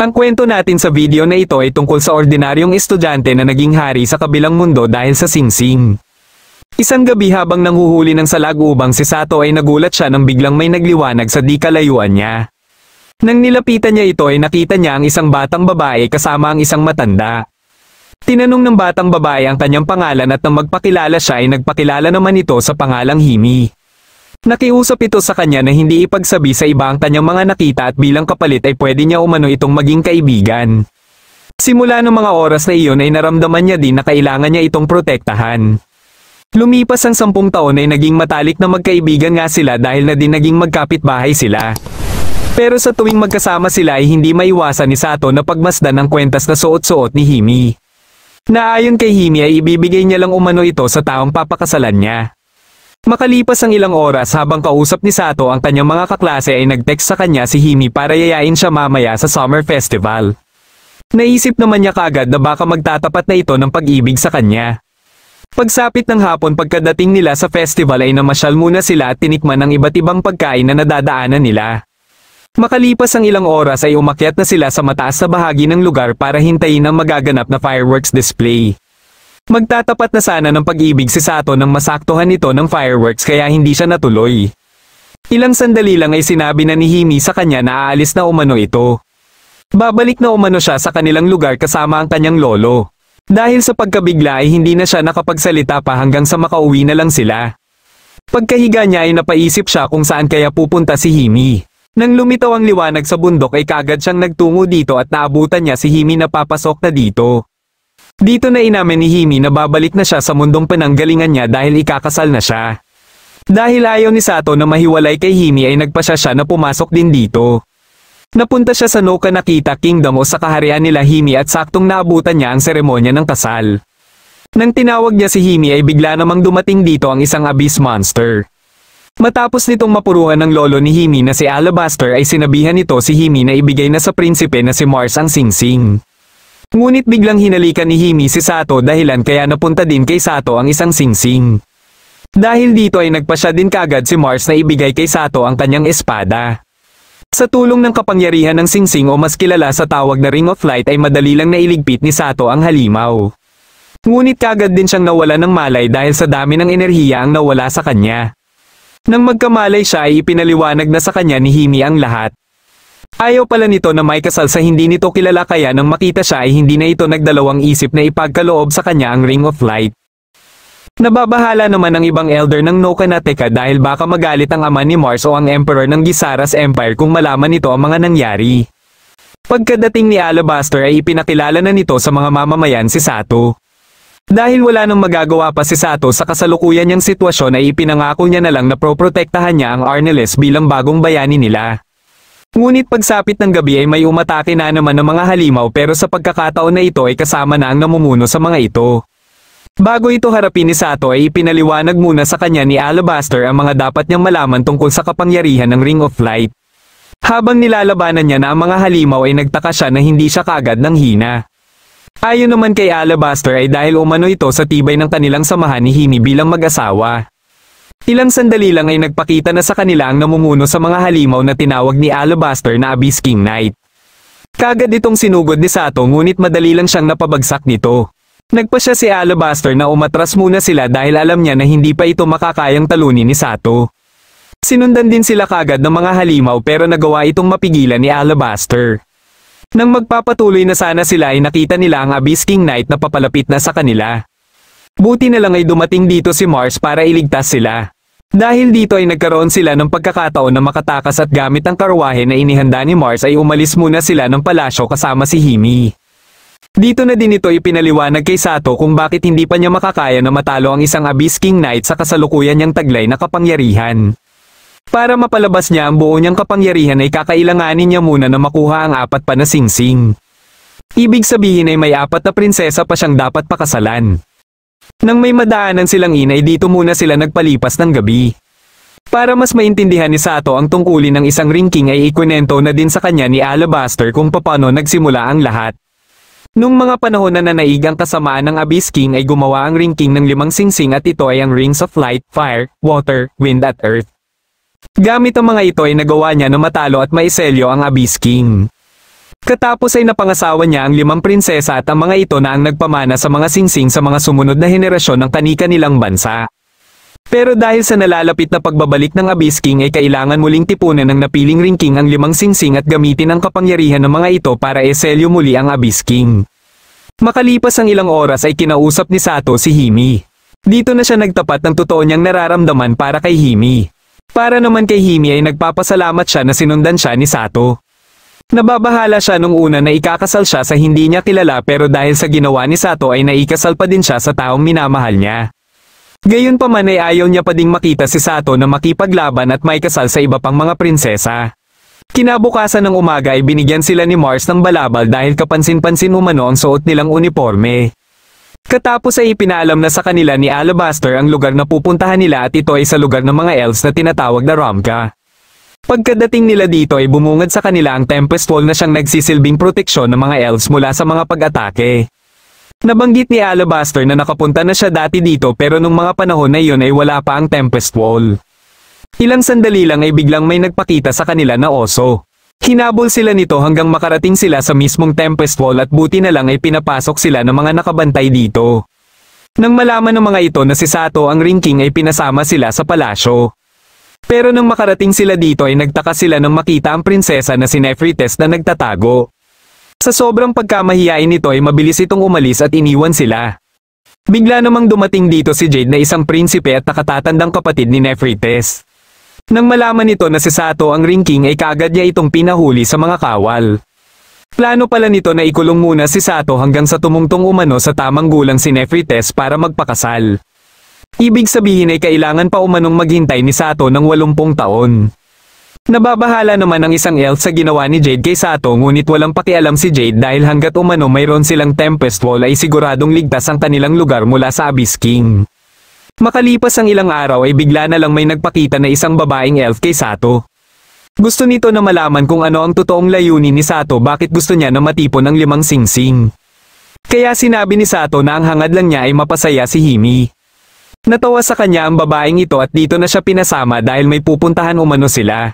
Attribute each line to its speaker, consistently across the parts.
Speaker 1: Ang kwento natin sa video na ito ay tungkol sa ordinaryong estudyante na naging hari sa kabilang mundo dahil sa singsing. Isang gabi habang nanghuhuli ng salagubang si Sato ay nagulat siya nang biglang may nagliwanag sa di kalayuan niya. Nang nilapitan niya ito ay nakita niya ang isang batang babae kasama ang isang matanda. Tinanong ng batang babae ang kanyang pangalan at nang magpakilala siya ay nagpakilala naman ito sa pangalang Himi. Nakiusap ito sa kanya na hindi ipagsabi sa iba ang kanyang mga nakita at bilang kapalit ay pwede niya umano itong maging kaibigan. Simula ng mga oras na iyon ay naramdaman niya din na kailangan niya itong protektahan. Lumipas ang 10 taon ay naging matalik na magkaibigan nga sila dahil na din naging magkapitbahay sila. Pero sa tuwing magkasama sila ay hindi maiwasan ni Sato na pagmasdan ang kwentas na suot-suot ni Himi. Na ayon kay Himi ay ibibigay niya lang umano ito sa taong papakasalan niya. Makalipas ang ilang oras habang kausap ni Sato ang kanyang mga kaklase ay nag-text sa kanya si Himi para yayain siya mamaya sa summer festival. Naisip naman niya kaagad na baka magtatapat na ito ng pag-ibig sa kanya. Pagsapit ng hapon pagkadating nila sa festival ay namasyal muna sila at tinikman ang iba't ibang pagkain na nadadaanan nila. Makalipas ang ilang oras ay umakyat na sila sa mataas na bahagi ng lugar para hintayin ang magaganap na fireworks display. Magtatapat na sana ng pag-ibig si Sato nang masaktuhan ito ng fireworks kaya hindi siya natuloy. Ilang sandali lang ay sinabi na ni Himi sa kanya na aalis na umano ito. Babalik na umano siya sa kanilang lugar kasama ang kanyang lolo. Dahil sa pagkabigla ay hindi na siya nakapagsalita pa hanggang sa makauwi na lang sila. Pagkahiga niya ay napaisip siya kung saan kaya pupunta si Himi. Nang lumitaw ang liwanag sa bundok ay kaagad siyang nagtungo dito at naabutan niya si Himi na papasok na dito. Dito na inamin ni Himi na babalik na siya sa mundong pinanggalingan niya dahil ikakasal na siya. Dahil ayaw ni Sato na mahiwalay kay Himi ay nagpasya siya na pumasok din dito. Napunta siya sa No Kanakita Kingdom o sa kaharian nila Himi at saktong naabutan niya ang seremonya ng kasal. Nang tinawag niya si Himi ay bigla namang dumating dito ang isang abyss monster. Matapos nitong mapuruhan ng lolo ni Himi na si Alabaster ay sinabihan nito si Himi na ibigay na sa prinsipe na si Mars ang singsing. Ngunit biglang hinalikan ni Himi si Sato dahilan kaya napunta din kay Sato ang isang singsing. Dahil dito ay nagpasya din kaagad si Mars na ibigay kay Sato ang kanyang espada. Sa tulong ng kapangyarihan ng singsing o mas kilala sa tawag na Ring of Light ay madali lang nailigpit ni Sato ang halimaw. Ngunit kaagad din siyang nawala ng malay dahil sa dami ng enerhiya ang nawala sa kanya. Nang magkamalay siya ay ipinaliwanag na sa kanya ni Himi ang lahat. Ayaw pala nito na may kasal sa hindi nito kilala kaya nang makita siya ay hindi na ito nagdalawang isip na ipagkaloob sa kanya ang Ring of Light. Nababahala naman ang ibang elder ng No Kanateka dahil baka magalit ang ama ni Mars o ang emperor ng Gisaras Empire kung malaman nito ang mga nangyari. Pagkadating ni Alabaster ay ipinakilala na nito sa mga mamamayan si Sato. Dahil wala nang magagawa pa si Sato sa kasalukuyan niyang sitwasyon ay ipinangako niya na lang na proprotektahan niya ang Arneles bilang bagong bayani nila. Ngunit pagsapit ng gabi ay may umatake na naman ng mga halimaw pero sa pagkakataon na ito ay kasama na ang namumuno sa mga ito. Bago ito harapin ni Sato ay ipinaliwanag muna sa kanya ni Alabaster ang mga dapat niyang malaman tungkol sa kapangyarihan ng Ring of Light. Habang nilalabanan niya na ang mga halimaw ay nagtaka siya na hindi siya kaagad nanghina. Ayon naman kay Alabaster ay dahil umano ito sa tibay ng kanilang samahan ni Himi bilang mag-asawa. Ilang sandali lang ay nagpakita na sa kanila ang namumuno sa mga halimaw na tinawag ni Alabaster na Abyss King Knight. Kaagad itong sinugod ni Sato ngunit madali lang siyang napabagsak nito. Nagpasya si Alabaster na umatras muna sila dahil alam niya na hindi pa ito makakayang talunin ni Sato. Sinundan din sila kaagad ng mga halimaw pero nagawa itong mapigilan ni Alabaster. Nang magpapatuloy na sana sila ay nakita nila ang Abyss King Knight na papalapit na sa kanila. Buti na lang ay dumating dito si Mars para iligtas sila. Dahil dito ay nagkaroon sila ng pagkakataon na makatakas at gamit ang karwahe na inihanda ni Mars ay umalis muna sila ng palasyo kasama si Himi. Dito na din ito ipinaliwanag kay Sato kung bakit hindi pa niya makakaya na matalo ang isang Abyss King Knight sa kasalukuyan niyang taglay na kapangyarihan. Para mapalabas niya ang buo niyang kapangyarihan ay kakailanganin niya muna na makuha ang 4 pa na singsing. Ibig sabihin ay may 4 na prinsesa pa siyang dapat pakasalan. Nang may madaanan silang inay dito muna sila nagpalipas ng gabi. Para mas maintindihan ni Sato ang tungkulin ng isang Ring King ay ikwento na din sa kanya ni Alabaster kung paano nagsimula ang lahat. Nung mga panahon na nanaig ang kasamaan ng Abyss King ay gumawa ang Ring King ng 5 singsing at ito ay ang Rings of Light, Fire, Water, Wind at Earth. Gamit ang mga ito ay nagawa niya na matalo at maiselyo ang Abyss King. Katapos ay napangasawa niya ang 5 prinsesa at ang mga ito na ang nagpamana sa mga singsing sa mga sumunod na henerasyon ng kani-kanilang bansa. Pero dahil sa nalalapit na pagbabalik ng Abyss King ay kailangan muling tipunan ng napiling Ring King ang 5 singsing at gamitin ang kapangyarihan ng mga ito para eselyo muli ang Abyss King. Makalipas ang ilang oras ay kinausap ni Sato si Himi. Dito na siya nagtapat ng totoo niyang nararamdaman para kay Himi. Para naman kay Himi ay nagpapasalamat siya na sinundan siya ni Sato. Nababahala siya nung una na ikakasal siya sa hindi niya kilala pero dahil sa ginawa ni Sato ay naikasal pa din siya sa taong minamahal niya. Gayunpaman ay ayaw niya pa ding makita si Sato na makipaglaban at may kasal sa iba pang mga prinsesa. Kinabukasan ng umaga ay binigyan sila ni Mars ng balabal dahil kapansin-pansin umano ang suot nilang uniforme. Katapos ay ipinaalam na sa kanila ni Alabaster ang lugar na pupuntahan nila at ito ay sa lugar ng mga elves na tinatawag na Ramka. Pagkadating nila dito ay bumungad sa kanila ang Tempest Wall na siyang nagsisilbing proteksyon ng mga elves mula sa mga pag-atake. Nabanggit ni Alabaster na nakapunta na siya dati dito pero nung mga panahon na iyon ay wala pa ang Tempest Wall. Ilang sandali lang ay biglang may nagpakita sa kanila na oso. Hinabol sila nito hanggang makarating sila sa mismong Tempest Wall at buti na lang ay pinapasok sila ng mga nakabantay dito. Nang malaman ng mga ito na si Sato ang Ring King ay pinasama sila sa palasyo. Pero nang makarating sila dito ay nagtaka sila nang makita ang prinsesa na si Nephrites na nagtatago. Sa sobrang pagkamahiyain nito ay mabilis itong umalis at iniwan sila. Bigla namang dumating dito si Jade na isang prinsipe at nakatatandang kapatid ni Nephrites. Nang malaman nito na si Sato ang Ring King ay kaagad niya itong pinahuli sa mga kawal. Plano pala nito na ikulong muna si Sato hanggang sa tumungtong umano sa tamang gulang si Nephrites para magpakasal. Ibig sabihin ay kailangan pa umanong maghintay ni Sato ng 80 taon. Nababahala naman ang isang elf sa ginawa ni Jade kay Sato ngunit walang pakialam si Jade dahil hanggat umano mayroon silang Tempest Wall ay siguradong ligtas ang kanilang lugar mula sa Abyss King. Makalipas ang ilang araw ay bigla na lang may nagpakita na isang babaeng elf kay Sato. Gusto nito na malaman kung ano ang totoong layunin ni Sato bakit gusto niya na matipon ang 5 singsing. Kaya sinabi ni Sato na ang hangad lang niya ay mapasaya si Himi. Natawa sa kanya ang babaeng ito at dito na siya pinasama dahil may pupuntahan umano sila.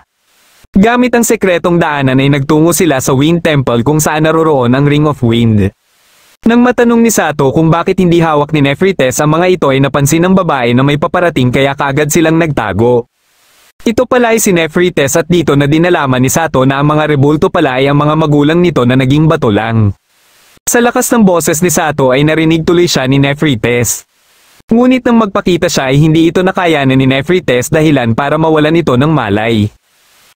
Speaker 1: Gamit ang sekretong daanan ay nagtungo sila sa Wind Temple kung saan naroroon ang Ring of Wind. Nang matanong ni Sato kung bakit hindi hawak ni Nephrites ang mga ito ay napansin ng babae na may paparating kaya kaagad silang nagtago. Ito pala ay si Nephrites at dito na dinalaman ni Sato na ang mga rebulto pala ay ang mga magulang nito na naging bato lang. Sa lakas ng boses ni Sato ay narinig tuloy siya ni Nephrites. Ngunit nang magpakita siya ay hindi ito nakayanan ni Nephrites dahilan para mawalan ito ng malay.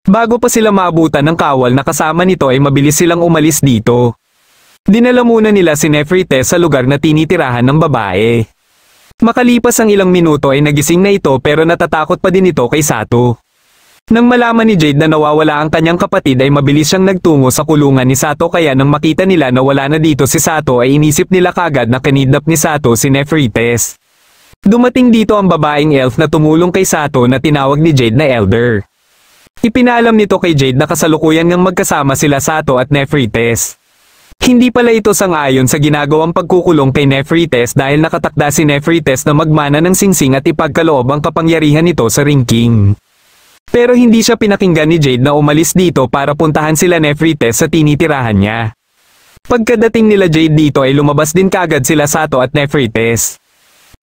Speaker 1: Bago pa sila maabutan ng kawal na kasama nito ay mabilis silang umalis dito. Dinala muna nila si Nephrites sa lugar na tinitirahan ng babae. Makalipas ang ilang minuto ay nagising na ito pero natatakot pa din ito kay Sato. Nang malaman ni Jade na nawawala ang kanyang kapatid ay mabilis siyang nagtungo sa kulungan ni Sato kaya nang makita nila na wala na dito si Sato ay inisip nila kagad na kinidnap ni Sato si Nephrites. Dumating dito ang babaeng elf na tumulong kay Sato na tinawag ni Jade na Elder. Ipinaalam nito kay Jade na kasalukuyan ngang magkasama sila Sato at Nephrites. Hindi pala ito sang-ayon sa ginagawang pagkukulong kay Nephrites dahil nakatakda si Nephrites na magmana ng singsing at ipagkaloob ang kapangyarihan nito sa Ring King. Pero hindi siya pinakinggan ni Jade na umalis dito para puntahan sila Nephrites sa tinitirahan niya. Pagkadating nila Jade dito ay lumabas din kaagad sila Sato at Nephrites.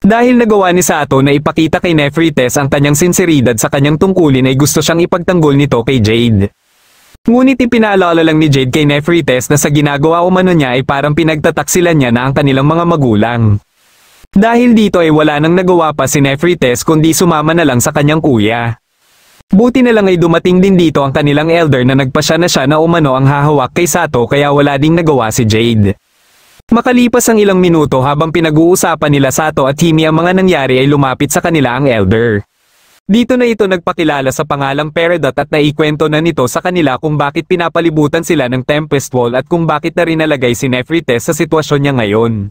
Speaker 1: Dahil nagawa ni Sato na ipakita kay Nephrites ang kanyang sinseridad sa kanyang tungkulin ay gusto siyang ipagtanggol nito kay Jade. Ngunit ipinaalala lang ni Jade kay Nephrites na sa ginagawa umano niya ay parang pinagtataksilan niya na ang kanilang mga magulang. Dahil dito ay wala nang nagawa pa si Nephrites kundi sumama na lang sa kanyang kuya. Buti na lang ay dumating din dito ang kanilang elder na nagpasya na siya na umano ang hahawak kay Sato kaya wala ding nagawa si Jade. Makalipas ang ilang minuto habang pinag-uusapan nila Sato at Himi ang mga nangyari ay lumapit sa kanila ang elder. Dito na ito nagpakilala sa pangalang Peridot at naikwento na nito sa kanila kung bakit pinapalibutan sila ng Tempest Wall at kung bakit na rin nalagay si Nephrites sa sitwasyon niya ngayon.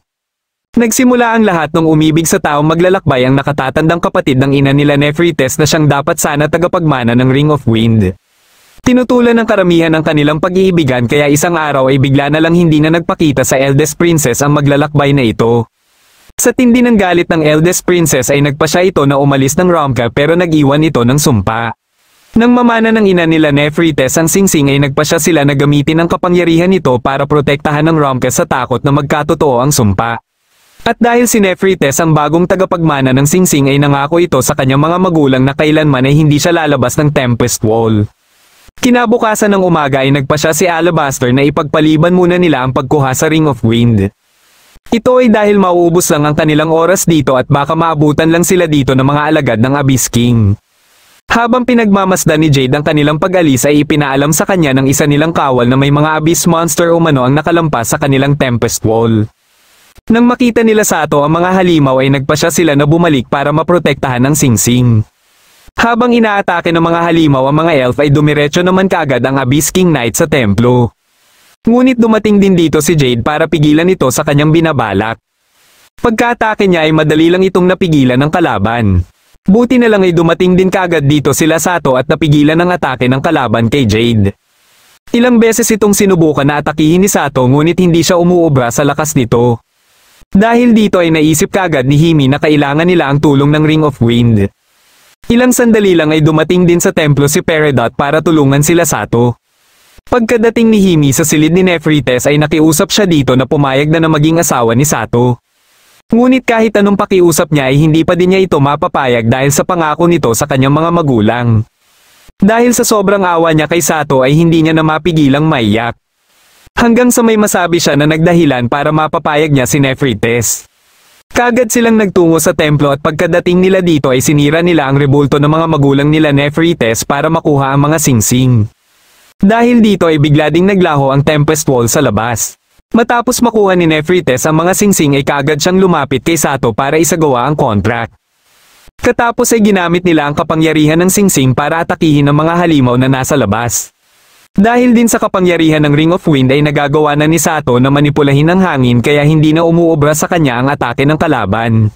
Speaker 1: Nagsimula ang lahat nung umibig sa taong maglalakbay ang nakatatandang kapatid ng ina nila Nephrites na siyang dapat sana tagapagmana ng Ring of Wind. Tinutulan ng karamihan ang kanilang pag-iibigan kaya isang araw ay bigla na lang hindi na nagpakita sa eldest princess ang maglalakbay na ito. Sa tindi ng galit ng eldest princess ay nagpasya ito na umalis ng Ramka pero nag-iwan ito ng sumpa. Nang mamana ng ina nila Nephrites ang singsing ay nagpasya sila na gamitin ang kapangyarihan nito para protektahan ng Ramkes sa takot na magkatotoo ang sumpa. At dahil si Nephrites ang bagong tagapagmana ng singsing ay nangako ito sa kanyang mga magulang na kailanman ay hindi siya lalabas ng Tempest Wall. Kinabukasan ng umaga ay nagpasya si Alabaster na ipagpaliban muna nila ang pagkuha sa Ring of Wind. Ito ay dahil mauubos lang ang kanilang oras dito at baka maabutan lang sila dito ng mga alagad ng Abyss King. Habang pinagmamasdan ni Jade ang kanilang pag-alis ay ipinaalam sa kanya ng isa nilang kawal na may mga Abyss Monster umano ang nakalampas sa kanilang Tempest Wall. Nang makita nila Sato ang mga halimaw ay nagpasya sila na bumalik para maprotektahan ng singsing. Habang inaatake ng mga halimaw ang mga elf ay dumiretso naman kaagad ang Abyss King Knight sa templo. Ngunit dumating din dito si Jade para pigilan ito sa kanyang binabalak. Pagkaatake niya ay madali lang itong napigilan ng kalaban. Buti na lang ay dumating din kaagad dito sila Sato at napigilan ang atake ng kalaban kay Jade. Ilang beses itong sinubukan na atakihin ni Sato ngunit hindi siya umuubra sa lakas nito. Dahil dito ay naisip kaagad ni Himi na kailangan nila ang tulong ng Ring of Wind. Ilang sandali lang ay dumating din sa templo si Peridot para tulungan sila Sato. Pagkadating ni Himi sa silid ni Nephrites ay nakiusap siya dito na pumayag na maging asawa ni Sato. Ngunit kahit anong pakiusap niya ay hindi pa din niya ito mapapayag dahil sa pangako nito sa kanyang mga magulang. Dahil sa sobrang awa niya kay Sato ay hindi niya na mapigilang maiyak. Hanggang sa may masabi siya na nagdahilan para mapapayag niya si Nephrites. Kaagad silang nagtungo sa templo at pagkadating nila dito ay sinira nila ang rebulto ng mga magulang nila Nephrites para makuha ang mga singsing. Dahil dito ay bigla ding naglaho ang Tempest Wall sa labas. Matapos makuha ni Nephrites ang mga singsing ay kaagad siyang lumapit kay Sato para isagawa ang contract. Katapos ay ginamit nila ang kapangyarihan ng singsing para atakihin ang mga halimaw na nasa labas. Dahil din sa kapangyarihan ng Ring of Wind ay nagagawa na ni Sato na manipulahin ang hangin kaya hindi na umuubra sa kanya ang atake ng kalaban.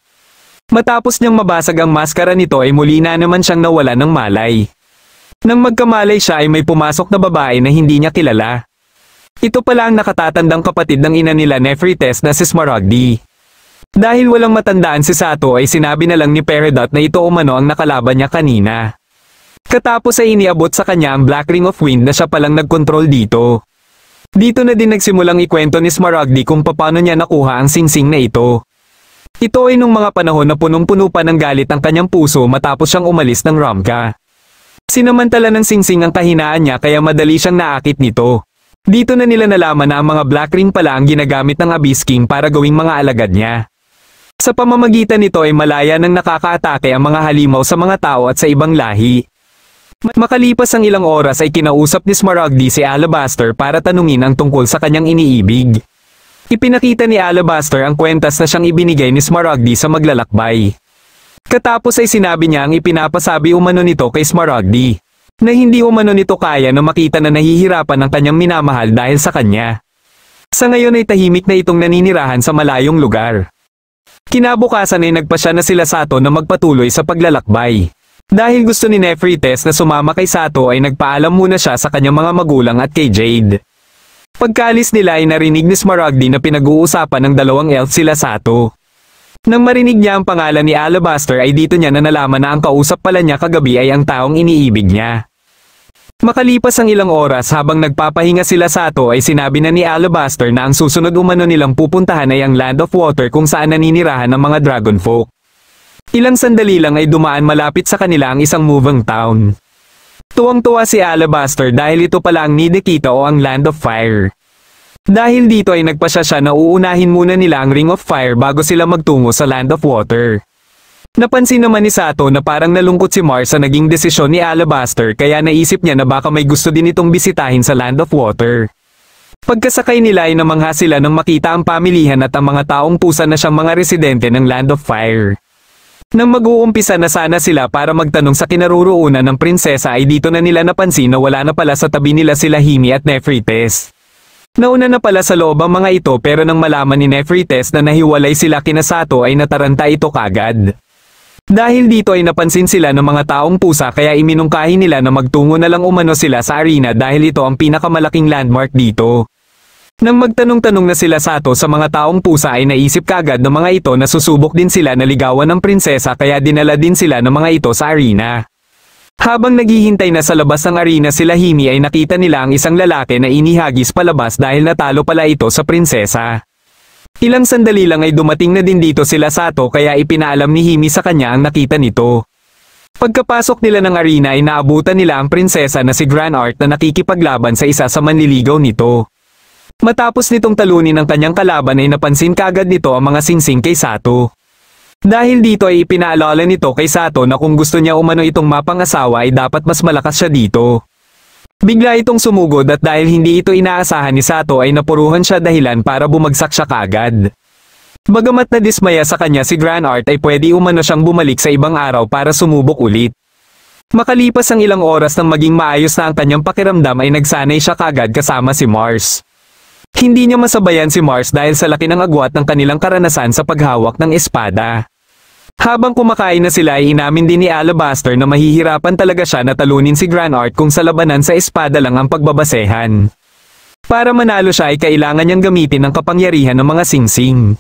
Speaker 1: Matapos niyang mabasag ang maskara nito ay muli na naman siyang nawala ng malay. Nang magkamalay siya ay may pumasok na babae na hindi niya kilala. Ito pala ang nakatatandang kapatid ng ina nila Nephrites na si Smaragdi. Dahil walang matandaan si Sato ay sinabi na lang ni Peridot na ito umano ang nakalaban niya kanina. Katapos ay iniabot sa kanya ang Black Ring of Wind na siya palang nagkontrol dito. Dito na din nagsimulang ikwento ni Smaragdi kung paano niya nakuha ang singsing na ito. Ito ay nung mga panahon na punong-puno pa ng galit ang kanyang puso matapos siyang umalis ng Ramka. Sinamantala ng singsing ang kahinaan niya kaya madali siyang naakit nito. Dito na nila nalaman na ang mga Black Ring pala ang ginagamit ng Abyss King para gawing mga alagad niya. Sa pamamagitan nito ay malaya nang nakakaatake ang mga halimaw sa mga tao at sa ibang lahi. Makalipas ang ilang oras ay kinausap ni Smaragdi si Alabaster para tanungin ang tungkol sa kanyang iniibig. Ipinakita ni Alabaster ang kwentas na siyang ibinigay ni Smaragdi sa maglalakbay. Katapos ay sinabi niya ang ipinapasabi umano nito kay Smaragdi. Na hindi umano nito kaya na makita na nahihirapan ang kanyang minamahal dahil sa kanya. Sa ngayon ay tahimik na itong naninirahan sa malayong lugar. Kinabukasan ay nagpasya na sila Sato na magpatuloy sa paglalakbay. Dahil gusto ni Nephrites na sumama kay Sato ay nagpaalam muna siya sa kanyang mga magulang at kay Jade. Pagkaalis nila ay narinig ni Smaragdi na pinag-uusapan ng dalawang elf sila Sato. Nang marinig niya ang pangalan ni Alabaster ay dito niya na nalaman na ang kausap pala niya kagabi ay ang taong iniibig niya. Makalipas ang ilang oras habang nagpapahinga sila Sato ay sinabi na ni Alabaster na ang susunod umano nilang pupuntahan ay ang Land of Water kung saan naninirahan ang mga Dragon Folk. Ilang sandali lang ay dumaan malapit sa kanila ang isang moving town. Tuwang-tuwa si Alabaster dahil ito pala ang Nidekita o ang Land of Fire. Dahil dito ay nagpasya siya na uunahin muna nila ang Ring of Fire bago sila magtungo sa Land of Water. Napansin naman ni Sato na parang nalungkot si Mars sa naging desisyon ni Alabaster kaya naisip niya na baka may gusto din itong bisitahin sa Land of Water. Pagkasakay nila ay namangha sila nang makita ang pamilihan at ang mga taong pusa na siyang mga residente ng Land of Fire. Nang mag-uumpisa na sana sila para magtanong sa kinaroroonan ng prinsesa ay dito na nila napansin na wala na pala sa tabi nila sila Himi at Nephrites. Nauna na pala sa loob ang mga ito pero nang malaman ni Nephrites na nahiwalay sila kina Sato ay nataranta ito kagad. Dahil dito ay napansin sila ng mga taong pusa kaya iminungkahi nila na magtungo na lang umano sila sa arena dahil ito ang pinakamalaking landmark dito. Nang magtanong-tanong na sila Sato sa mga taong pusa ay naisip kagad ng mga ito na susubok din sila na ligawan ng prinsesa kaya dinala din sila ng mga ito sa arena. Habang naghihintay na sa labas ng arena sila Himi ay nakita nila ang isang lalaki na inihagis palabas dahil natalo pala ito sa prinsesa. Ilang sandali lang ay dumating na din dito sila Sato kaya ipinaalam ni Himi sa kanya ang nakita nito. Pagkapasok nila ng arena ay naabutan nila ang prinsesa na si Grand Art na nakikipaglaban sa isa sa manliligaw nito. Matapos nitong talunin ang kanyang kalaban ay napansin kaagad nito ang mga singsing kay Sato. Dahil dito ay ipinaalala nito kay Sato na kung gusto niya umano itong mapangasawa ay dapat mas malakas siya dito. Bigla itong sumugod at dahil hindi ito inaasahan ni Sato ay napuruhan siya dahilan para bumagsak siya kaagad. Bagamat na dismaya sa kanya si Grand Art ay pwede umano siyang bumalik sa ibang araw para sumubok ulit. Makalipas ang ilang oras nang maging maayos na ang kanyang pakiramdam ay nagsanay siya kaagad kasama si Mars. Hindi niya masabayan si Mars dahil sa laki ng agwat ng kanilang karanasan sa paghawak ng espada. Habang kumakain na sila ay inamin din ni Alabaster na mahihirapan talaga siya na talunin si Grand Art kung sa labanan sa espada lang ang pagbabasehan. Para manalo siya ay kailangan niyang gamitin ang kapangyarihan ng mga singsing.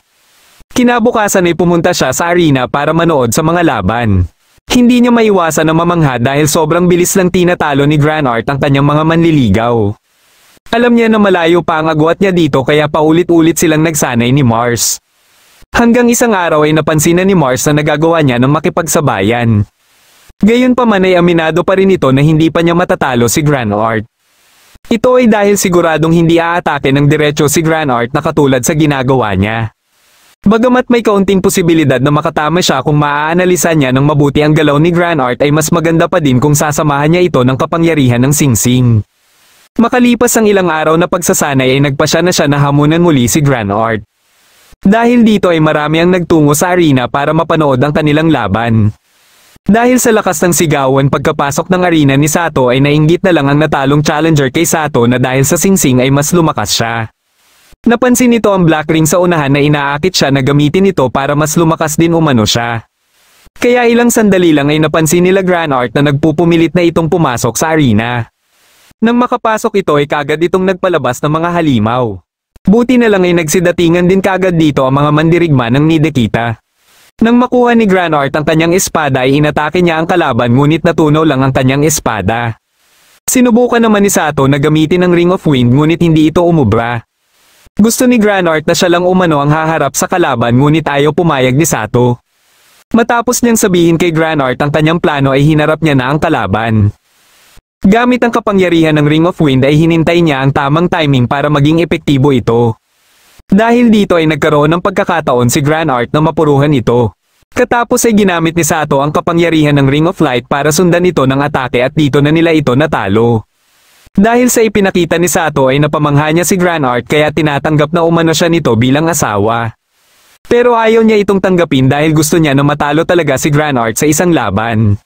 Speaker 1: Kinabukasan ay pumunta siya sa arena para manood sa mga laban. Hindi niya maiwasan na mamangha dahil sobrang bilis lang tinatalo ni Grand Art ang kanyang mga manliligaw. Alam niya na malayo pa ang agwat niya dito kaya paulit-ulit silang nagsanay ni Mars. Hanggang isang araw ay napansin na ni Mars na nagagawa niya ng makipagsabayan. Gayunpaman ay aminado pa rin ito na hindi pa niya matatalo si Grand Art. Ito ay dahil siguradong hindi aatake ng diretso si Grand Art na katulad sa ginagawa niya. Bagamat may kaunting posibilidad na makatama siya kung maaanalisan niya ng mabuti ang galaw ni Grand Art ay mas maganda pa din kung sasamahan niya ito ng kapangyarihan ng singsing. Makalipas ang ilang araw na pagsasanay ay nagpasya na siya na hamunan muli si Grand Art. Dahil dito ay marami ang nagtungo sa arena para mapanood ang kanilang laban. Dahil sa lakas ng sigawan pagkapasok ng arena ni Sato ay nainggit na lang ang natalong challenger kay Sato na dahil sa singsing ay mas lumakas siya. Napansin nito ang Black Ring sa unahan na inaakit siya na gamitin ito para mas lumakas din umano siya. Kaya ilang sandali lang ay napansin nila Grand Art na nagpupumilit na itong pumasok sa arena. Nang makapasok ito ay kagad itong nagpalabas ng mga halimaw. Buti na lang ay nagsidatingan din kagad dito ang mga mandirigma ng Nidekita. Nang makuha ni Grand Art ang kanyang espada ay inatake niya ang kalaban ngunit natunaw lang ang kanyang espada. Sinubukan naman ni Sato na gamitin ang Ring of Wind ngunit hindi ito umubra. Gusto ni Grand Art na siya lang umano ang haharap sa kalaban ngunit ayaw pumayag ni Sato. Matapos niyang sabihin kay Grand Art ang kanyang plano ay hinarap niya na ang kalaban. Gamit ang kapangyarihan ng Ring of Wind ay hinintay niya ang tamang timing para maging epektibo ito. Dahil dito ay nagkaroon ng pagkakataon si Grand Art na mapuruhan ito. Katapos ay ginamit ni Sato ang kapangyarihan ng Ring of Light para sundan ito ng atake at dito na nila ito natalo. Dahil sa ipinakita ni Sato ay napamangha niya si Grand Art kaya tinatanggap na umano siya nito bilang asawa. Pero ayaw niya itong tanggapin dahil gusto niya na matalo talaga si Grand Art sa isang laban.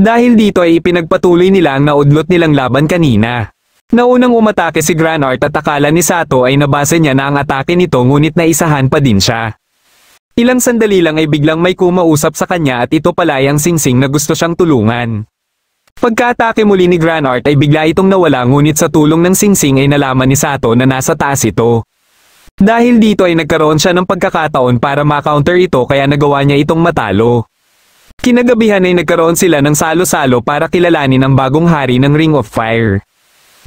Speaker 1: Dahil dito ay ipinagpatuloy nila ang naudlot nilang laban kanina. Naunang umatake si Grand Art at akala ni Sato ay nabasa niya na ang atake nito ngunit naisahan pa din siya. Ilang sandali lang ay biglang may kumausap sa kanya at ito pala ay ang singsing na gusto siyang tulungan. Pagka-atake muli ni Grand Art ay bigla itong nawala ngunit sa tulong ng singsing ay nalaman ni Sato na nasa taas ito. Dahil dito ay nagkaroon siya ng pagkakataon para ma-counter ito kaya nagawa niya itong matalo. Kinagabihan ay nagkaroon sila ng salo-salo para kilalanin ang bagong hari ng Ring of Fire.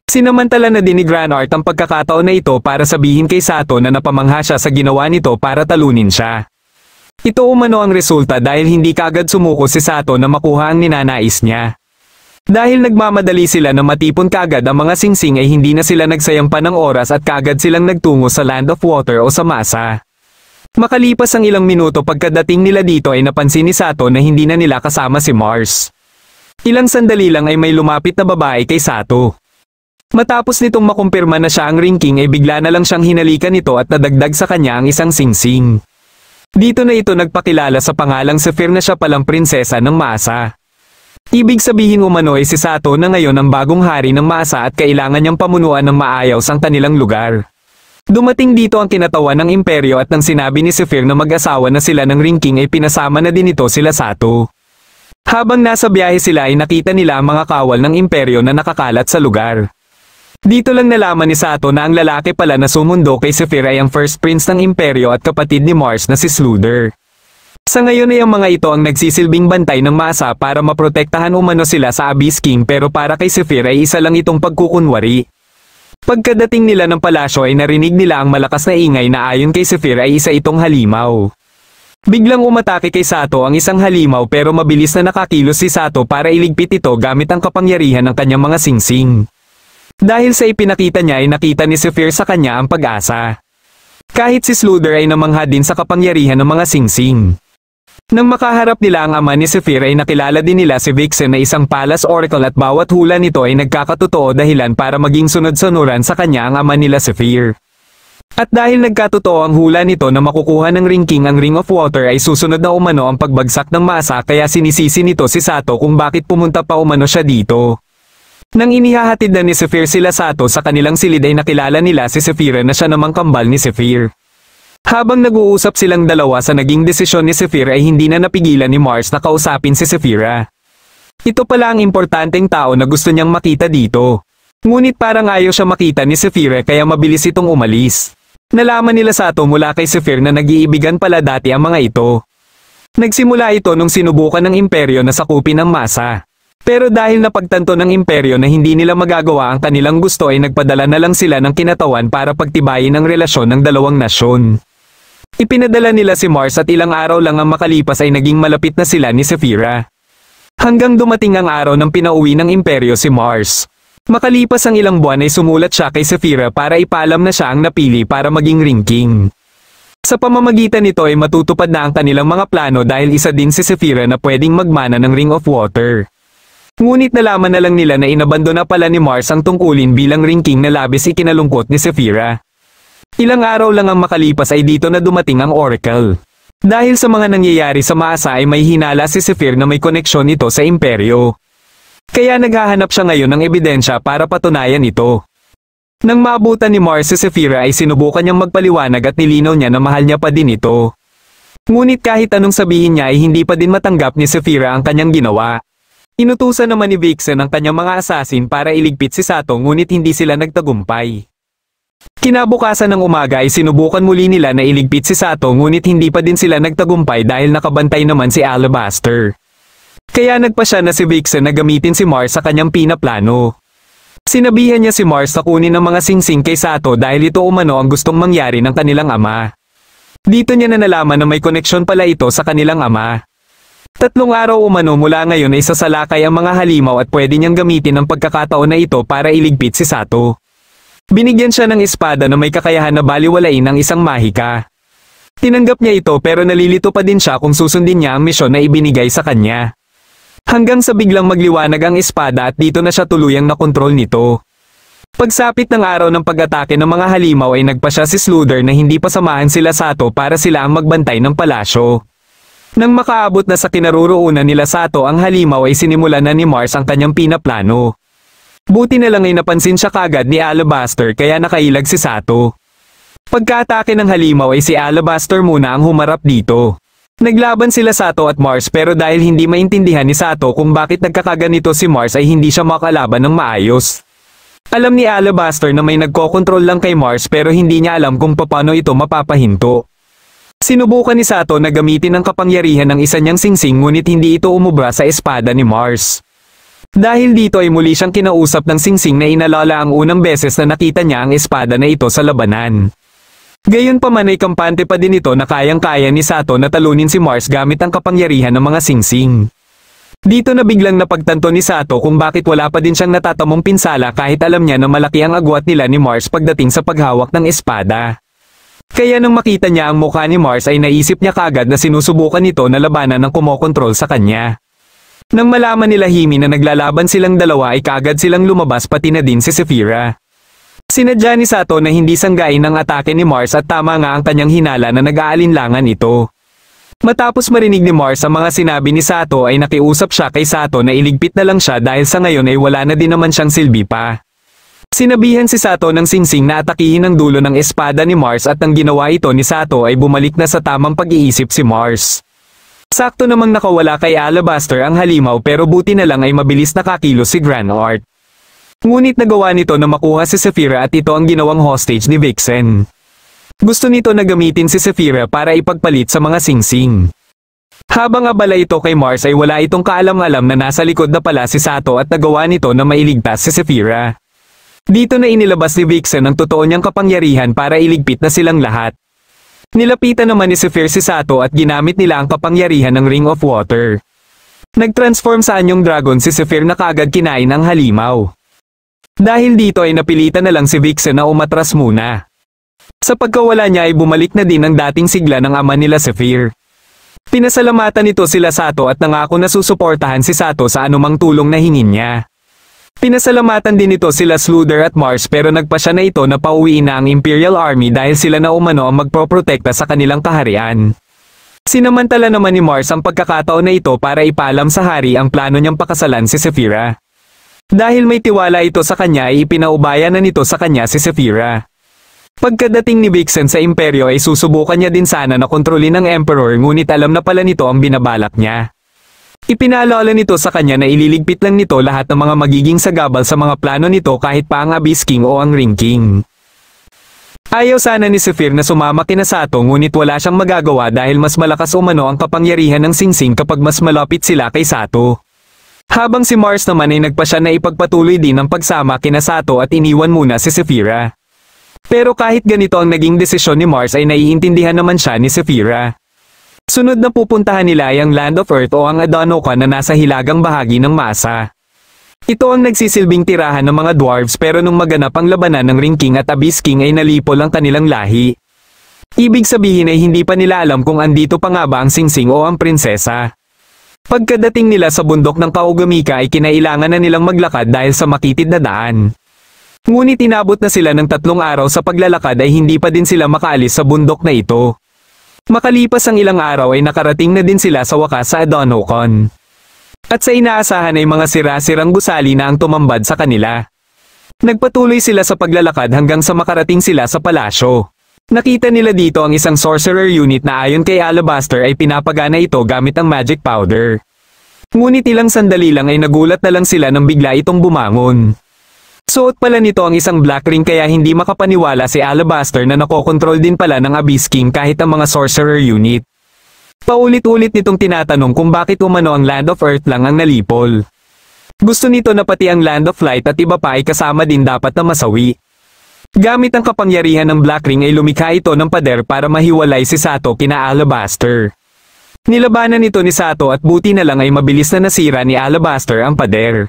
Speaker 1: Sinamantala na din ni Grand Art ang pagkakataon na ito para sabihin kay Sato na napamangha siya sa ginawa nito para talunin siya. Ito umano ang resulta dahil hindi kaagad sumuko si Sato na makuha ang ninanais niya. Dahil nagmamadali sila na matipon kaagad ang mga singsing ay hindi na sila nagsayang pa ng oras at kaagad silang nagtungo sa Land of Water o sa Masa. Makalipas ang ilang minuto pagkadating nila dito ay napansin ni Sato na hindi na nila kasama si Mars. Ilang sandali lang ay may lumapit na babae kay Sato. Matapos nitong makumpirma na siya ang Ring King ay bigla na lang siyang hinalikan nito at nadagdag sa kanya ang isang singsing. Dito na ito nagpakilala sa pangalang Zephyr na siya palang prinsesa ng Masa. Ibig sabihin umano ay si Sato na ngayon ang bagong hari ng Masa at kailangan niyang pamunuan ng maayos ang kanilang lugar. Dumating dito ang kinatawan ng imperyo at nang sinabi ni Zephyr na mag-asawa na sila ng Ring King ay pinasama na din ito sila Sato. Habang nasa biyahe sila ay nakita nila ang mga kawal ng imperyo na nakakalat sa lugar. Dito lang nalaman ni Sato na ang lalaki pala na sumundo kay Zephyr ay ang first prince ng imperyo at kapatid ni Mars na si Sluther. Sa ngayon ay ang mga ito ang nagsisilbing bantay ng masa para maprotektahan umano sila sa Abyss King, pero para kay Zephyr ay isa lang itong pagkukunwari. Pagkadating nila ng palasyo ay narinig nila ang malakas na ingay na ayon kay Zephyr ay isa itong halimaw. Biglang umatake kay Sato ang isang halimaw, pero mabilis na nakakilos si Sato para iligpit ito gamit ang kapangyarihan ng kanyang mga singsing. Dahil sa ipinakita niya ay nakita ni Zephyr sa kanya ang pag-asa. Kahit si Sluther ay namangha din sa kapangyarihan ng mga singsing. Nang makaharap nila ang ama ni Zephyr ay nakilala din nila si Vixen na isang Palace Oracle, at bawat hula nito ay nagkakatotoo dahilan para maging sunod-sunuran sa kanya ang ama nila Zephyr. At dahil nagkatotoo ang hula nito na makukuha ng Ring King ang Ring of Water, ay susunod na umano ang pagbagsak ng masa, kaya sinisisi nito si Sato kung bakit pumunta pa umano siya dito. Nang inihahatid na ni Zephyr sila Sato sa kanilang silid ay nakilala nila si Zephyr na siya namang kambal ni Zephyr. Habang nag-uusap silang dalawa sa naging desisyon ni Zephyr ay hindi na napigilan ni Mars na kausapin si Zephyra. Ito pala ang importanteng tao na gusto niyang makita dito. Ngunit parang ayaw siya makita ni Zephyra kaya mabilis itong umalis. Nalaman nila Sato mula kay Zephyr na nag-iibigan pala dati ang mga ito. Nagsimula ito nung sinubukan ng imperyo na sakupin ang masa. Pero dahil napagtanto ng imperyo na hindi nila magagawa ang kanilang gusto ay nagpadala na lang sila ng kinatawan para pagtibayin ang relasyon ng dalawang nasyon. Ipinadala nila si Mars at ilang araw lang ang makalipas ay naging malapit na sila ni Zephyra. Hanggang dumating ang araw ng pinauwi ng imperyo si Mars. Makalipas ang ilang buwan ay sumulat siya kay Zephyra para ipaalam na siya ang napili para maging Ring King. Sa pamamagitan nito ay matutupad na ang kanilang mga plano dahil isa din si Zephyra na pwedeng magmana ng Ring of Water. Ngunit nalaman na lang nila na inabandona pala ni Mars ang tungkulin bilang Ring King na labis ikinalungkot ni Zephyra. Ilang araw lang ang makalipas ay dito na dumating ang Oracle. Dahil sa mga nangyayari sa masa ay may hinala si Zephyr na may koneksyon ito sa imperyo. Kaya naghahanap siya ngayon ng ebidensya para patunayan ito. Nang maabutan ni Mars si Zephyra ay sinubukan niyang magpaliwanag at nilinaw niya na mahal niya pa din ito. Ngunit kahit anong sabihin niya ay hindi pa din matanggap ni Zephyra ang kanyang ginawa. Inutusan naman ni Vixen ang kanyang mga assassin para iligpit si Sato, ngunit hindi sila nagtagumpay. Kinabukasan ng umaga ay sinubukan muli nila na iligpit si Sato, ngunit hindi pa din sila nagtagumpay dahil nakabantay naman si Alabaster. Kaya nagpasya na si Vixen na gamitin si Mars sa kanyang pinaplano. Sinabihan niya si Mars na kunin ang mga singsing kay Sato dahil ito umano ang gustong mangyari ng kanilang ama. Dito niya na nalaman na may koneksyon pala ito sa kanilang ama. 3 araw umano mula ngayon ay sasalakay ang mga halimaw at pwede niyang gamitin ang pagkakataon na ito para iligpit si Sato. Binigyan siya ng espada na may kakayahan na baliwalain ang isang mahika. Tinanggap niya ito pero nalilito pa din siya kung susundin niya ang misyon na ibinigay sa kanya. Hanggang sa biglang magliwanag ang espada at dito na siya tuluyang nakontrol nito. Pagsapit ng araw ng pag-atake ng mga halimaw ay nagpasya si Sluther na hindi pa samahan sila Sato para sila ang magbantay ng palasyo. Nang makaabot na sa kinaroroonan nila Sato ang halimaw ay sinimulan na ni Mars ang kanyang pinaplano. Buti na lang ay napansin siya kagad ni Alabaster kaya nakailag si Sato. Pagka-atake ng halimaw ay si Alabaster muna ang humarap dito. Naglaban sila Sato at Mars pero dahil hindi maintindihan ni Sato kung bakit nagkakaganito si Mars ay hindi siya makalaban ng maayos. Alam ni Alabaster na may nagkokontrol lang kay Mars pero hindi niya alam kung paano ito mapapahinto. Sinubukan ni Sato na gamitin ang kapangyarihan ng isa niyang singsing ngunit hindi ito umubra sa espada ni Mars. Dahil dito ay muli siyang kinausap ng singsing na inalala ang unang beses na nakita niya ang espada na ito sa labanan. Gayunpaman ay kampante pa din ito na kayang-kaya ni Sato na talunin si Mars gamit ang kapangyarihan ng mga singsing. Dito na biglang napagtanto ni Sato kung bakit wala pa din siyang natatamong pinsala kahit alam niya na malaki ang agwat nila ni Mars pagdating sa paghawak ng espada. Kaya nang makita niya ang mukha ni Mars ay naisip niya kagad na sinusubukan nito na labanan ng kumokontrol sa kanya. Nang malaman nila Himi na naglalaban silang dalawa ay kaagad silang lumabas pati na din si Zephyra. Sinadya ni Sato na hindi sanggain ang atake ni Mars at tama nga ang kanyang hinala na nag-aalinlangan ito. Matapos marinig ni Mars ang mga sinabi ni Sato ay nakiusap siya kay Sato na iligpit na lang siya dahil sa ngayon ay wala na din naman siyang silbi pa. Sinabihan si Sato ng singsing na atakihin ang dulo ng espada ni Mars at ang ginawa ito ni Sato ay bumalik na sa tamang pag-iisip si Mars. Sakto namang nakawala kay Alabaster ang halimaw pero buti na lang ay mabilis nakakilos si Grand Art. Ngunit nagawa nito na makuha si Zephyra at ito ang ginawang hostage ni Vixen. Gusto nito na gamitin si Zephyra para ipagpalit sa mga singsing. Habang abala ito kay Mars ay wala itong kaalam-alam na nasa likod na pala si Sato at nagawa nito na mailigtas si Saphira. Dito na inilabas ni Vixen ang totoo niyang kapangyarihan para iligpit na silang lahat. Nilapitan naman ni Zephyr si Sato at ginamit nila ang kapangyarihan ng Ring of Water. Nag-transform sa anyong dragon si Zephyr na kaagad kinain ang halimaw. Dahil dito ay napilitan na lang si Vixen na umatras muna. Sa pagkawala niya ay bumalik na din ang dating sigla ng ama nila Zephyr. Pinasalamatan nito sila Sato at nangako na susuportahan si Sato sa anumang tulong na hingin niya. Pinasalamatan din ito sila Sluther at Mars pero nagpasya na ito na pauwiin na ang Imperial Army dahil sila na umano ang magproprotekta sa kanilang kaharian. Sinamantala naman ni Mars ang pagkakataon na ito para ipaalam sa hari ang plano niyang pakasalan si Saphira. Dahil may tiwala ito sa kanya ay ipinaubaya na nito sa kanya si Saphira. Pagkadating ni Vixen sa imperyo ay susubukan niya din sana na kontrolin ng Emperor ngunit alam na pala nito ang binabalak niya. Ipinaalala nito sa kanya na ililigpit lang nito lahat ng mga magiging sagabal sa mga plano nito kahit pa ang Abyss King o ang Ring King. Ayaw sana ni Zephyr na sumama kina Sato ngunit wala siyang magagawa dahil mas malakas umano ang kapangyarihan ng Singsing kapag mas malapit sila kay Sato. Habang si Mars naman ay nagpasya na ipagpatuloy din ang pagsama kina Sato at iniwan muna si Saphira. Pero kahit ganito ang naging desisyon ni Mars ay naiintindihan naman siya ni Saphira. Sunod na pupuntahan nila ay ang Land of Earth o ang Adanokan na nasa hilagang bahagi ng masa. Ito ang nagsisilbing tirahan ng mga dwarves pero nung maganap ang labanan ng Ring King at Abyss King ay nalipol ang kanilang lahi. Ibig sabihin ay hindi pa nila alam kung andito pa nga ba ang Singsing o ang prinsesa. Pagkadating nila sa bundok ng Kaugamika ay kinailangan na nilang maglakad dahil sa makitid na daan. Ngunit inabot na sila ng 3 araw sa paglalakad ay hindi pa din sila makaalis sa bundok na ito. Makalipas ang ilang araw ay nakarating na din sila sa wakas sa Adonocon. At sa inaasahan ay mga sira-sirang gusali na ang tumambad sa kanila. Nagpatuloy sila sa paglalakad hanggang sa makarating sila sa palasyo. Nakita nila dito ang isang sorcerer unit na ayon kay Alabaster ay pinapagana ito gamit ang magic powder. Ngunit ilang sandali lang ay nagulat na lang sila nang bigla itong bumangon. Suot pala nito ang isang black ring kaya hindi makapaniwala si Alabaster na nakokontrol din pala ng Abyss King kahit ang mga sorcerer unit. Paulit-ulit nitong tinatanong kung bakit umano ang Land of Earth lang ang nalipol. Gusto nito na pati ang Land of Light at iba pa ay kasama din dapat na masawi. Gamit ang kapangyarihan ng black ring ay lumikha ito ng pader para mahiwalay si Sato kina Alabaster. Nilabanan nito ni Sato at buti na lang ay mabilis na nasira ni Alabaster ang pader.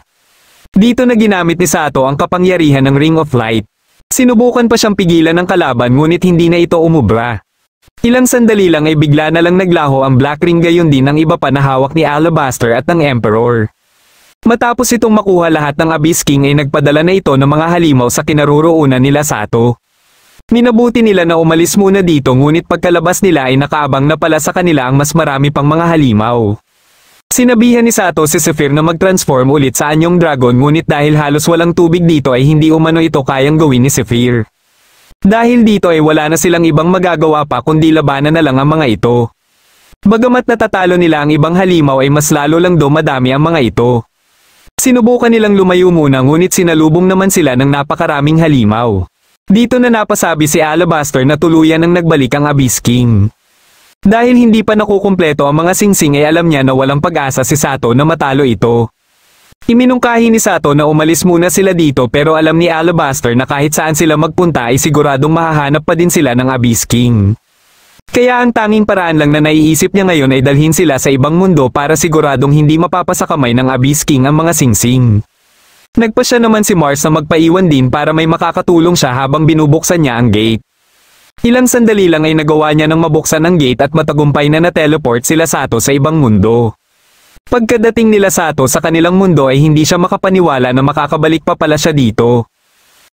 Speaker 1: Dito na ginamit ni Sato ang kapangyarihan ng Ring of Light. Sinubukan pa siyang pigilan ng kalaban ngunit hindi na ito umubra. Ilang sandali lang ay bigla na lang naglaho ang Black Ring gayon din ang iba pa na hawak ni Alabaster at ng Emperor. Matapos itong makuha lahat ng Abyss King ay nagpadala na ito ng mga halimaw sa kinaroroonan nila Sato. Minabuti nila na umalis muna dito ngunit pagkalabas nila ay nakaabang na pala sa kanila ang mas marami pang mga halimaw. Sinabihan ni Sato si Zephyr na mag-transform ulit sa anyong dragon ngunit dahil halos walang tubig dito ay hindi umano ito kayang gawin ni Zephyr. Dahil dito ay wala na silang ibang magagawa pa kundi labanan na lang ang mga ito. Bagamat natatalo nila ang ibang halimaw ay mas lalo lang dumadami ang mga ito. Sinubukan nilang lumayo muna ngunit sinalubong naman sila ng napakaraming halimaw. Dito na napasabi si Alabaster na tuluyan ang nagbalik ang Abyss King. Dahil hindi pa nakukumpleto ang mga singsing ay alam niya na walang pag-asa si Sato na matalo ito. Iminungkahi ni Sato na umalis muna sila dito pero alam ni Alabaster na kahit saan sila magpunta ay siguradong mahahanap pa din sila ng Abyss King. Kaya ang tanging paraan lang na naiisip niya ngayon ay dalhin sila sa ibang mundo para siguradong hindi mapapasakamay ng Abyss King ang mga singsing. Nagpasya naman si Mars na magpaiwan din para may makakatulong siya habang binubuksan niya ang gate. Ilang sandali lang ay nagawa niya nang mabuksan ang gate at matagumpay na na-teleport sila Sato sa ibang mundo. Pagkadating nila Sato sa kanilang mundo ay hindi siya makapaniwala na makakabalik pa pala siya dito.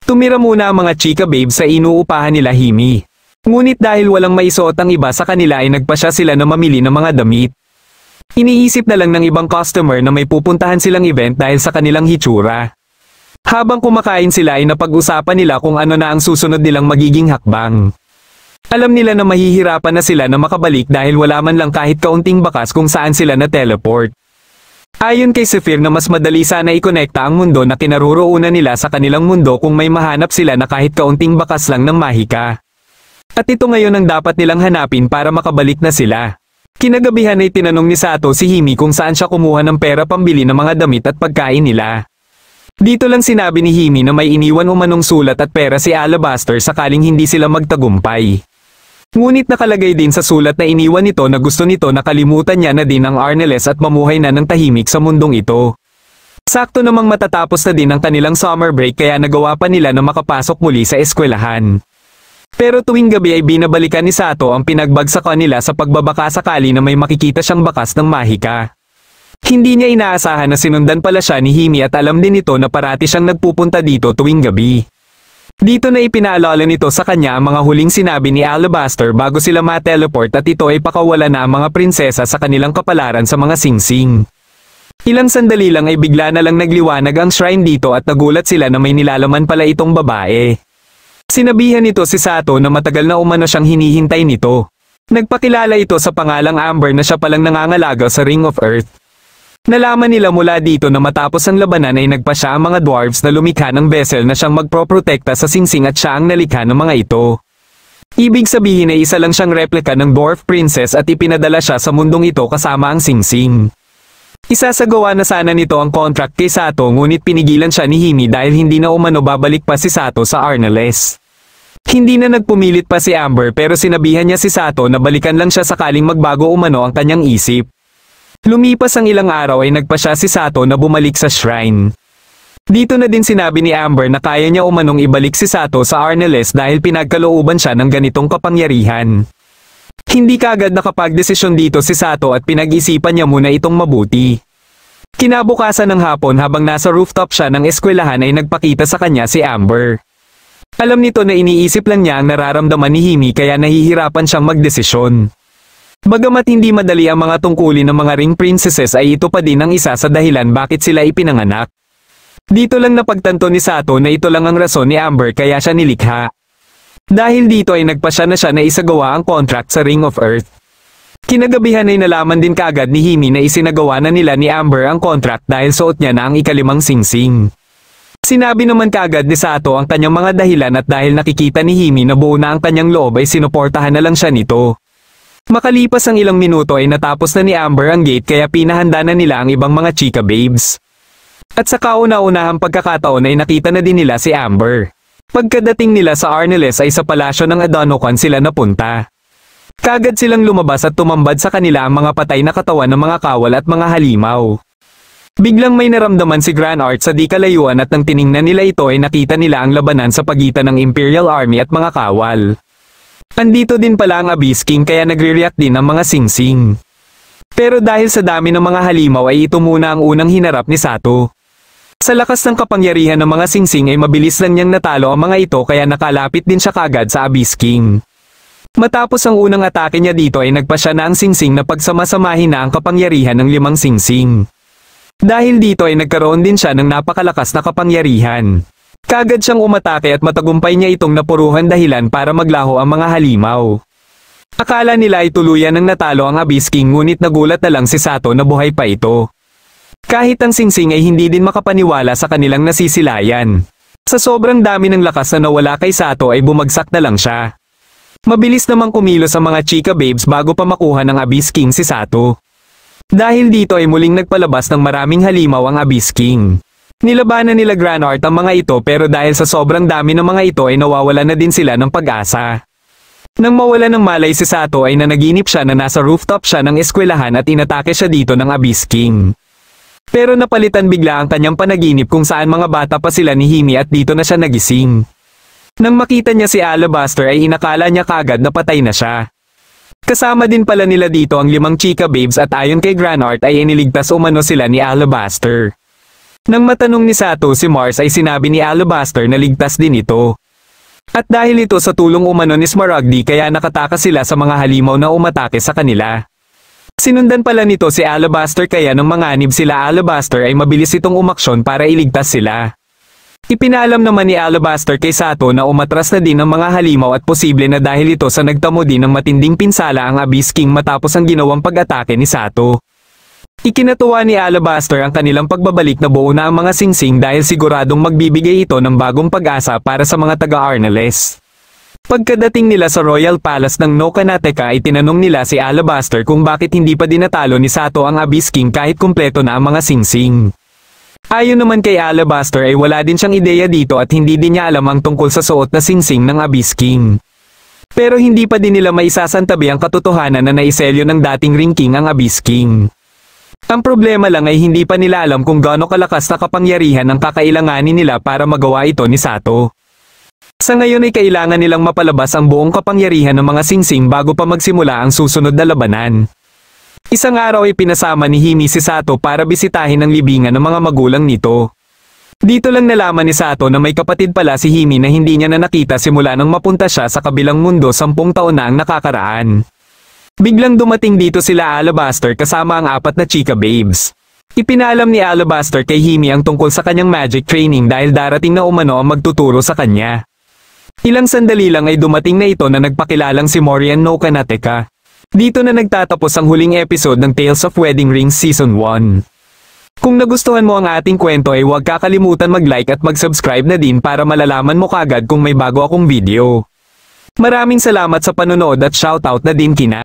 Speaker 1: Tumira muna ang mga chika babes sa inuupahan nila Himi. Ngunit dahil walang maisuot ang iba sa kanila ay nagpasya sila na mamili ng mga damit. Iniisip na lang ng ibang customer na may pupuntahan silang event dahil sa kanilang hitsura. Habang kumakain sila ay napag-usapan nila kung ano na ang susunod nilang magiging hakbang. Alam nila na mahihirapan na sila na makabalik dahil wala man lang kahit kaunting bakas kung saan sila na-teleport. Ayon kay Zephyr na mas madali sana ikonekta ang mundo na kinaroroonan nila sa kanilang mundo kung may mahanap sila na kahit kaunting bakas lang ng mahika. At ito ngayon ang dapat nilang hanapin para makabalik na sila. Kinagabihan ay tinanong ni Sato si Himi kung saan siya kumuha ng pera pambili ng mga damit at pagkain nila. Dito lang sinabi ni Himi na may iniwan umanong sulat at pera si Alabaster sakaling hindi sila magtagumpay. Ngunit nakalagay din sa sulat na iniwan nito na gusto nito na kalimutan niya na din ang Arneles at mamuhay na ng tahimik sa mundong ito. Sakto namang matatapos na din ang kanilang summer break kaya nagawa pa nila na makapasok muli sa eskwelahan. Pero tuwing gabi ay binabalikan ni Sato ang pinagbagsakan nila sa pagbabaka sakali na may makikita siyang bakas ng mahika. Hindi niya inaasahan na sinundan pala siya ni Himi at alam din nito na parati siyang nagpupunta dito tuwing gabi. Dito na ipinaalala nito sa kanya ang mga huling sinabi ni Alabaster bago sila ma-teleport at ito ay pakawala na ang mga prinsesa sa kanilang kapalaran sa mga singsing. Ilang sandali lang ay bigla na lang nagliwanag ang shrine dito at nagulat sila na may nilalaman pala itong babae. Sinabihan nito si Sato na matagal na umano siyang hinihintay nito. Nagpakilala ito sa pangalang Amber na siya palang nangangalaga sa Ring of Earth. Nalaman nila mula dito na matapos ang labanan ay nagpasya ang mga dwarves na lumikha ng vessel na siyang magproprotekta sa singsing at siya ang nalikha ng mga ito. Ibig sabihin ay isa lang siyang replika ng dwarf princess at ipinadala siya sa mundong ito kasama ang singsing. Isasagawa na sana nito ang contract kay Sato ngunit pinigilan siya ni Himi dahil hindi na umano babalik pa si Sato sa Arneles. Hindi na nagpumilit pa si Amber pero sinabihan niya si Sato na balikan lang siya sakaling magbago umano ang kanyang isip. Lumipas ang ilang araw ay nagpasya si Sato na bumalik sa shrine. Dito na din sinabi ni Amber na kaya niya umanong ibalik si Sato sa Arneles dahil pinagkalooban siya ng ganitong kapangyarihan. Hindi kaagad nakapagdesisyon dito si Sato at pinag-isipan niya muna itong mabuti. Kinabukasan ng hapon habang nasa rooftop siya ng eskwelahan ay nagpakita sa kanya si Amber. Alam nito na iniisip lang niya ang nararamdaman ni Himi kaya nahihirapan siyang magdesisyon. Bagamat hindi madali ang mga tungkulin ng mga ring princesses ay ito pa din ang isa sa dahilan bakit sila ipinanganak. Dito lang napagtanto ni Sato na ito lang ang rason ni Amber kaya siya nilikha. Dahil dito ay nagpasya na siya na isagawa ang contract sa Ring of Earth. Kinagabihan ay nalaman din kaagad ni Himi na isinagawa na nila ni Amber ang contract dahil suot niya na ang ikalimang singsing. Sinabi naman kaagad ni Sato ang kanyang mga dahilan at dahil nakikita ni Himi na buo na ang kanyang loob ay sinuportahan na lang siya nito. Makalipas ang ilang minuto ay natapos na ni Amber ang gate kaya pinahanda na nila ang ibang mga chika babes. At sa kauna-unahang pagkakataon ay nakita na din nila si Amber. Pagkadating nila sa Arneles ay sa palasyo ng Adonokan sila napunta. Kagad silang lumabas at tumambad sa kanila ang mga patay na katawan ng mga kawal at mga halimaw. Biglang may naramdaman si Grand Art sa di kalayuan at nang tiningnan nila ito ay nakita nila ang labanan sa pagitan ng Imperial Army at mga kawal. Andito din pala ang Abyss King kaya nagre-react din ang mga singsing. Pero dahil sa dami ng mga halimaw ay ito muna ang unang hinarap ni Sato. Sa lakas ng kapangyarihan ng mga singsing ay mabilis lang niyang natalo ang mga ito kaya nakalapit din siya kagad sa Abyss King. Matapos ang unang atake niya dito ay nagpasya na ang singsing na pagsamasamahin na ang kapangyarihan ng 5 singsing. Dahil dito ay nagkaroon din siya ng napakalakas na kapangyarihan. Kagad siyang umatake at matagumpay niya itong napuruhan dahilan para maglaho ang mga halimaw. Akala nila ay tuluyan ng natalo ang Abyss King ngunit nagulat na lang si Sato na buhay pa ito. Kahit ang singsing ay hindi din makapaniwala sa kanilang nasisilayan. Sa sobrang dami ng lakas na nawala kay Sato ay bumagsak na lang siya. Mabilis namang kumilos ang mga chika babes bago pa makuha ng Abyss King si Sato. Dahil dito ay muling nagpalabas ng maraming halimaw ang Abyss King. Nilabanan nila Grand Art ang mga ito pero dahil sa sobrang dami ng mga ito ay nawawala na din sila ng pag-asa. Nang mawala ng malay si Sato ay nanaginip siya na nasa rooftop siya ng eskwelahan at inatake siya dito ng Abyss King. Pero napalitan bigla ang kanyang panaginip kung saan mga bata pa sila ni Himi at dito na siya nagising. Nang makita niya si Alabaster ay inakala niya kagad na patay na siya. Kasama din pala nila dito ang 5 chika babes at ayon kay Grand Art ay iniligtas umano sila ni Alabaster. Nang matanong ni Sato si Mars ay sinabi ni Alabaster na ligtas din ito. At dahil ito sa tulong umano ni Smaragdi kaya nakatakas sila sa mga halimaw na umatake sa kanila. Sinundan pala nito si Alabaster kaya nang manganib sila Alabaster ay mabilis itong umaksyon para iligtas sila. Ipinalam naman ni Alabaster kay Sato na umatras na din ang mga halimaw at posible na dahil ito sa nagtamo din ng matinding pinsala ang Abyss King matapos ang ginawang pag-atake ni Sato. Ikinatuwa ni Alabaster ang kanilang pagbabalik na buo na ang mga singsing dahil siguradong magbibigay ito ng bagong pag-asa para sa mga taga-Arneles. Pagkadating nila sa Royal Palace ng No Kanateka ay tinanong nila si Alabaster kung bakit hindi pa dinatalo ni Sato ang Abyss King kahit kumpleto na ang mga singsing. Ayon naman kay Alabaster ay wala din siyang ideya dito at hindi din niya alam ang tungkol sa suot na singsing ng Abyss King. Pero hindi pa din nila maisasantabi ang katotohanan na naiselyo ng dating Ring King ang Abyss King. Ang problema lang ay hindi pa nila alam kung gaano kalakas na kapangyarihan ang kakailanganin nila para magawa ito ni Sato. Sa ngayon ay kailangan nilang mapalabas ang buong kapangyarihan ng mga singsing bago pa magsimula ang susunod na labanan. Isang araw ay pinasama ni Hime si Sato para bisitahin ang libingan ng mga magulang nito. Dito lang nalaman ni Sato na may kapatid pala si Hime na hindi niya na nakita simula nang mapunta siya sa kabilang mundo 10 taon na ang nakakaraan. Biglang dumating dito sila Alabaster kasama ang 4 na chika babes. Ipinalam ni Alabaster kay Hime ang tungkol sa kanyang magic training dahil darating na umano ang magtuturo sa kanya. Ilang sandali lang ay dumating na ito na nagpakilalang si Morian no Kanateka. Dito na nagtatapos ang huling episode ng Tales of Wedding Rings Season 1. Kung nagustuhan mo ang ating kwento ay huwag kakalimutan mag-like at mag-subscribe na din para malalaman mo kaagad kung may bago akong video. Maraming salamat sa panonood at shoutout na din kina